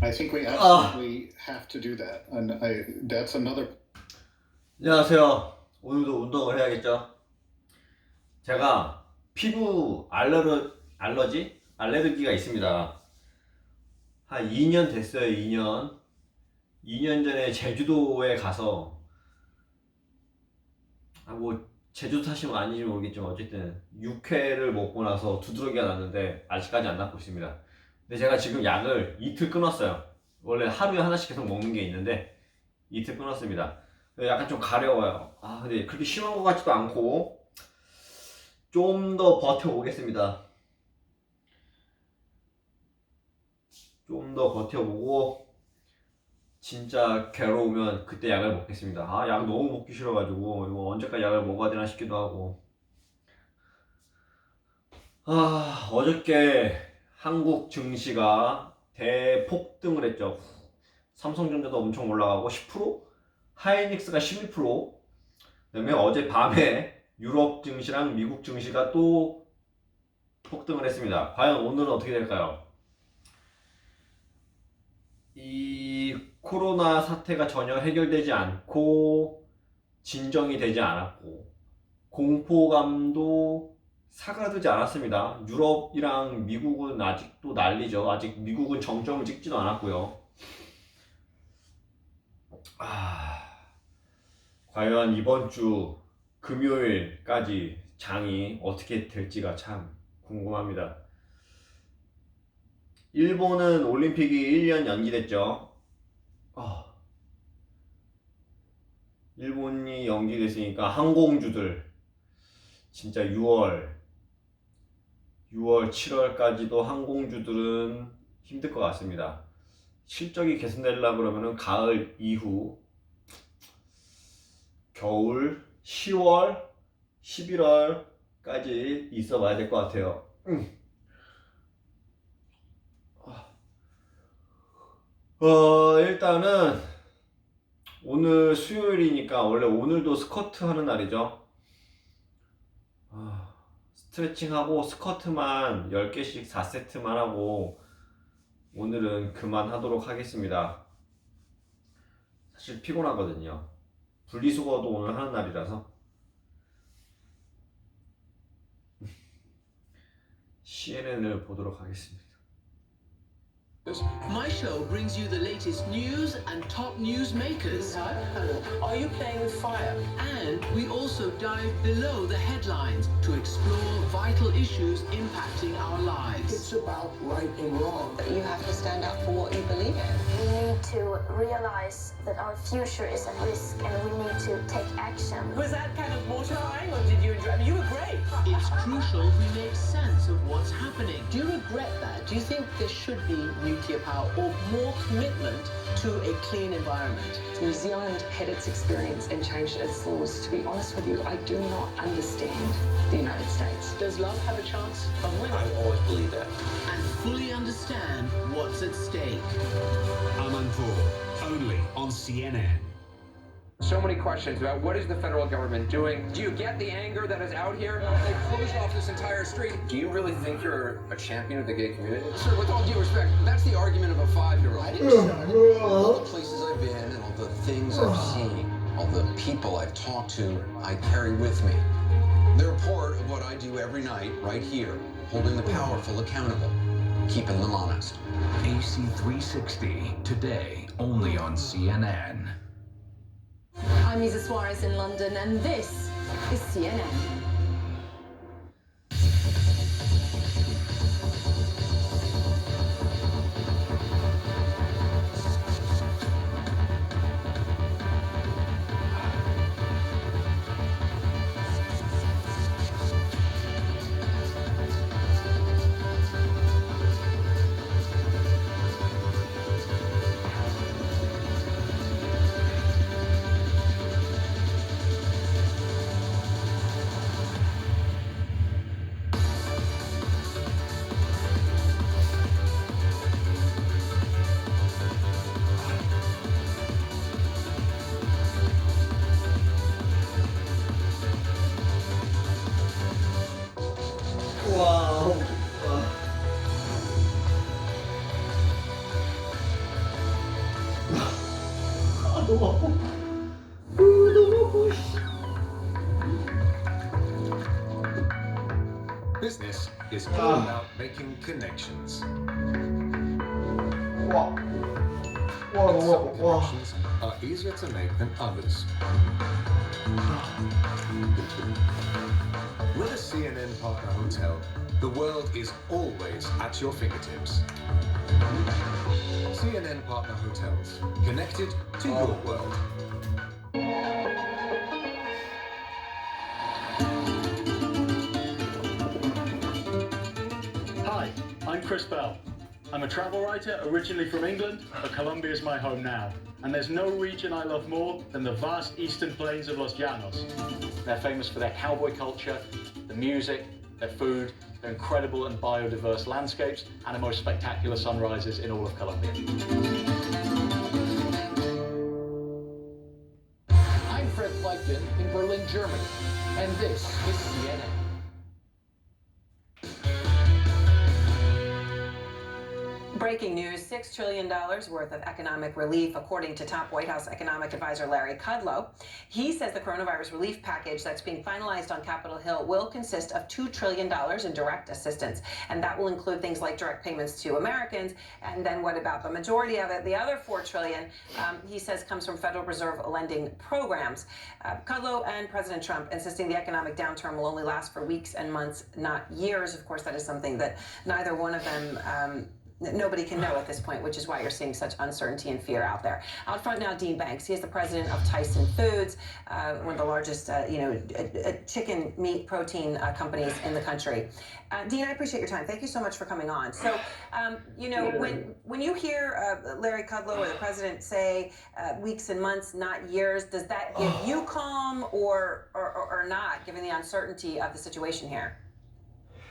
I think we absolutely have to do that, and that's another. 안녕하세요. 오늘도 운동을 해야겠죠. 제가 피부 알레르기가 있습니다. 한 2년 됐어요. 2년 전에 제주도에 가서 뭐 제주도 탓이면 아닌지 모르겠지만 어쨌든 육회를 먹고 나서 두드러기가 났는데 아직까지 안 낫고 있습니다. 근데 제가 지금 약을 이틀 끊었어요. 원래 하루에 하나씩 계속 먹는 게 있는데 이틀 끊었습니다. 약간 좀 가려워요. 근데 그렇게 심한 것 같지도 않고 좀 더 버텨보겠습니다. 좀 더 버텨보고 진짜 괴로우면 그때 약을 먹겠습니다. 약 너무 먹기 싫어가지고 이거 언제까지 약을 먹어야 되나 싶기도 하고. 어저께 한국 증시가 대폭등을 했죠. 삼성전자도 엄청 올라가고 10%, 하이닉스가 12%, 그다음에 어제 밤에 유럽 증시랑 미국 증시가 또 폭등을 했습니다. 과연 오늘은 어떻게 될까요? 이 코로나 사태가 전혀 해결되지 않고 진정이 되지 않았고 공포감도 사그라들지 않았습니다. 유럽이랑 미국은 아직도 난리죠. 아직 미국은 정점을 찍지도 않았고요. 과연 이번 주 금요일까지 장이 어떻게 될지가 참 궁금합니다. 일본은 올림픽이 1년 연기됐죠. 일본이 연기됐으니까 항공주들 진짜 6월, 7월까지도 항공주들은 힘들 것 같습니다. 실적이 개선되려고 그러면은 가을 이후 겨울 10월, 11월까지 있어 봐야 될 것 같아요. 일단은 오늘 수요일이니까 원래 오늘도 스쿼트 하는 날이죠. 스트레칭하고 스쿼트만 10개씩 4세트만 하고 오늘은 그만하도록 하겠습니다. 사실 피곤하거든요. 분리수거도 오늘 하는 날이라서. CNN을 보도록 하겠습니다. My show brings you the latest news and top news makers. Are you playing with fire? And we also dive below the headlines to explore vital issues impacting our lives. It's about right and wrong. You have to stand up for what you believe in. We need to realize that our future is at risk and we need to take action. Was that kind of mortifying, or did you enjoy? I mean, you were great. It's crucial we make sense of what's happening. Do you regret that? Do you think there should be nuclear power or more commitment to a clean environment? New Zealand had its experience and changed its laws. To be honest with you, I do not understand the United States. Does love have a chance of winning? I always believe that. And fully understand what's at stake. Amanpour, only on CNN. So many questions about what is the federal government doing. Do you get the anger that is out here? They closed off this entire street. Do you really think you're a champion of the gay community? Sir, with all due respect, that's the argument of a 5-year-old. All the places I've been and all the things I've seen, all the people I've talked to, I carry with me. They're a part of what I do every night right here, holding the powerful accountable, keeping them honest. AC360, today only on CNN. I'm Isa Suarez in London, and this is CNN. 너무 아파. 너무 아파. Business is all about making connections. 와. 와, And 너무 some 아파. 와. connections are easier to make than others. With a CNN partner hotel, the world is always at your fingertips. CNN partner hotels, connected to your world. Hi, I'm Chris Bell. I'm a travel writer originally from England, but Colombia is my home now. And there's no region I love more than the vast eastern plains of Los Llanos. They're famous for their cowboy culture, the music, their food, their incredible and biodiverse landscapes, and the most spectacular sunrises in all of Colombia. I'm Fred Pleitgen in Berlin, Germany, and this is CNN. Breaking news, $6 trillion worth of economic relief, according to top White House economic advisor Larry Kudlow. He says the coronavirus relief package that's being finalized on Capitol Hill will consist of $2 trillion in direct assistance. And that will include things like direct payments to Americans. And then what about the majority of it? The other $4 trillion, he says, comes from Federal Reserve lending programs. Kudlow and President Trump insisting the economic downturn will only last for weeks and months, not years. Of course, that is something that neither one of them nobody can know at this point, which is why you're seeing such uncertainty and fear out there. Out front now, Dean Banks. He is the president of Tyson Foods, one of the largest, chicken meat protein companies in the country. Dean, I appreciate your time. Thank you so much for coming on. So, when you hear Larry Kudlow or the president say weeks and months, not years, does that give you calm or not, given the uncertainty of the situation here?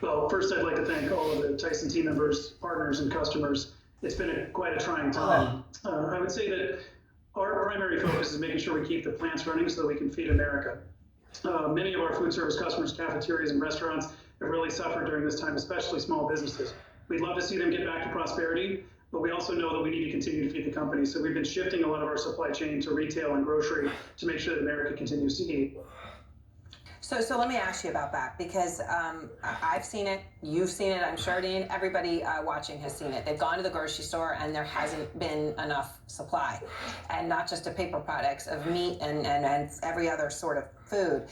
Well, first, I'd like to thank all of the Tyson team members, partners, and customers. It's been quite a trying time. I would say that our primary focus is making sure we keep the plants running so that we can feed America. Many of our food service customers, cafeterias, and restaurants have really suffered during this time, especially small businesses. We'd love to see them get back to prosperity, but we also know that we need to continue to feed the company. So we've been shifting a lot of our supply chain to retail and grocery to make sure that America continues to eat. So let me ask you about that, because I've seen it, you've seen it, I'm sure, Dean, everybody watching has seen it. They've gone to the grocery store and there hasn't been enough supply, and not just of paper products, of meat and every other sort of food.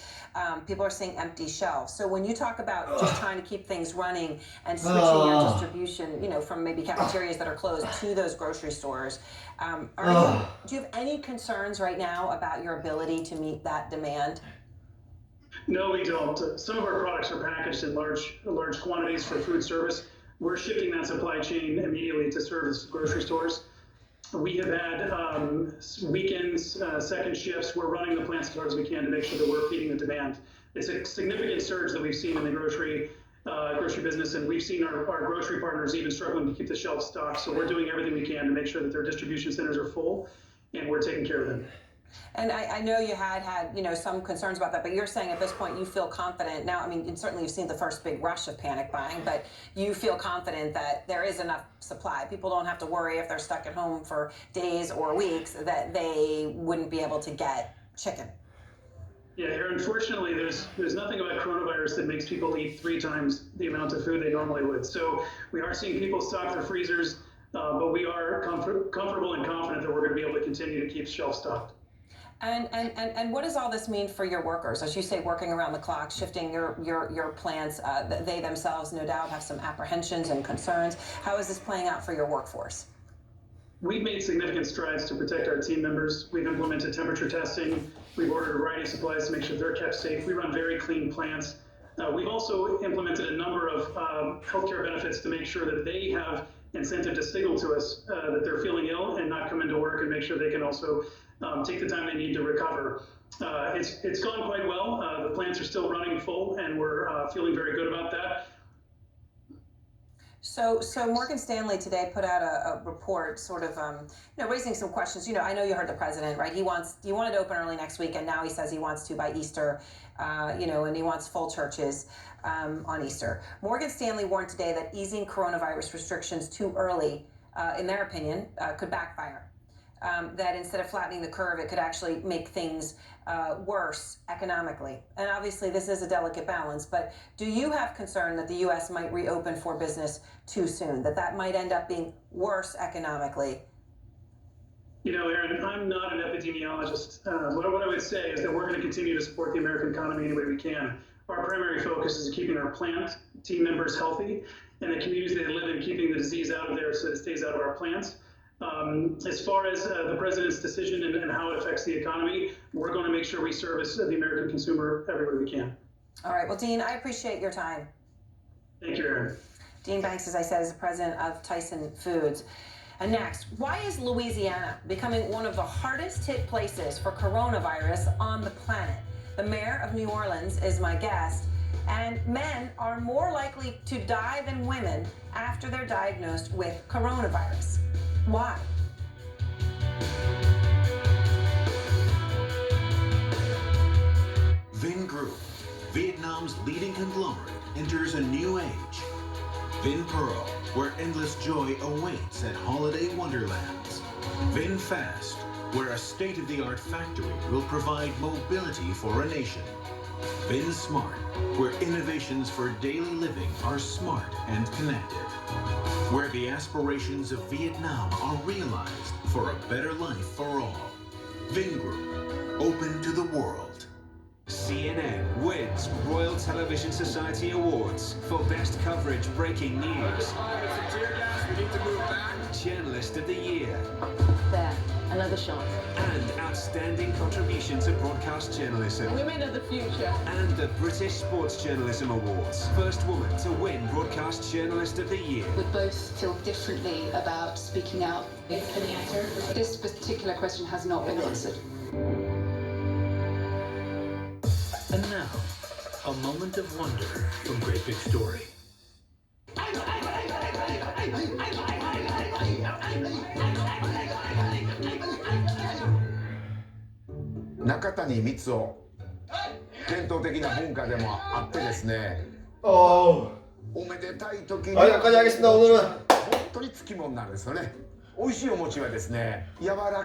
People are seeing empty shelves. So when you talk about just trying to keep things running and switching your distribution, from maybe cafeterias that are closed to those grocery stores, do you have any concerns right now about your ability to meet that demand? No, we don't. Some of our products are packaged in large quantities for food service. We're shifting that supply chain immediately to service grocery stores. We have had weekends, second shifts. We're running the plants as hard as we can to make sure that we're feeding the demand. It's a significant surge that we've seen in the grocery business, and we've seen our grocery partners even struggling to keep the shelves stocked. So we're doing everything we can to make sure that their distribution centers are full, and we're taking care of them. And I know you had some concerns about that, but you're saying at this point you feel confident. Now, I mean, and certainly you've seen the first big rush of panic buying, but you feel confident that there is enough supply. People don't have to worry if they're stuck at home for days or weeks that they wouldn't be able to get chicken. Yeah, unfortunately, there's nothing about coronavirus that makes people eat 3 times the amount of food they normally would. So we are seeing people stock their freezers, but we are comfortable and confident that we're going to be able to continue to keep shelves stocked. And what does all this mean for your workers? As you say, working around the clock, shifting your plans, they themselves no doubt have some apprehensions and concerns. How is this playing out for your workforce? We've made significant strides to protect our team members. We've implemented temperature testing. We've ordered a variety of supplies to make sure they're kept safe. We run very clean plants. We've also implemented a number of healthcare benefits to make sure that they have incentive to signal to us that they're feeling ill and not come into work, and make sure they can also take the time they need to recover. It's gone quite well. The plants are still running full, and we're feeling very good about that. So Morgan Stanley today put out a report, sort of, raising some questions. I know you heard the president, right? He wanted to open early next week, and now he says he wants to by Easter, and he wants full churches on Easter. Morgan Stanley warned today that easing coronavirus restrictions too early, in their opinion, could backfire. that instead of flattening the curve, it could actually make things worse economically. And obviously, this is a delicate balance. But do you have concern that the U.S. might reopen for business too soon, that might end up being worse economically? You know, Aaron, I'm not an epidemiologist. What I would say is that we're going to continue to support the American economy any way we can. Our primary focus is keeping our plant team members healthy and the communities they live in, keeping the disease out of there so it stays out of our plants. As far as the president's decision and how it affects the economy, we're going to make sure we service the American consumer everywhere we can. All right. Well, Dean, I appreciate your time. Thank you, Aaron. Dean Banks, as I said, is the president of Tyson Foods. And next, why is Louisiana becoming one of the hardest hit places for coronavirus on the planet? The mayor of New Orleans is my guest. And men are more likely to die than women after they're diagnosed with coronavirus. Why? Vingroup, Vietnam's leading conglomerate, enters a new age. Vinpearl, where endless joy awaits at holiday wonderlands. VinFast, where a state-of-the-art factory will provide mobility for a nation. VinSmart, where innovations for daily living are smart and connected. Where the aspirations of Vietnam are realized for a better life for all. Vingroup, open to the world. CNN wins Royal Television Society Awards for Best Coverage Breaking News. We need to move back. Journalist of the Year. There, another shot. And Outstanding Contribution to Broadcast Journalism. Women of the future. And the British Sports Journalism Awards. First woman to win Broadcast Journalist of the Year. We both feel differently about speaking out. Can the answer? This particular question has not been answered. And now, a moment of wonder from Great Big Story. 中谷光雄、伝統的な文化でもあってですね、おめでたい時に 여기까지 하겠습니다. 오늘은 本当につきものなんですよね。美味しいお餅はですね、柔らか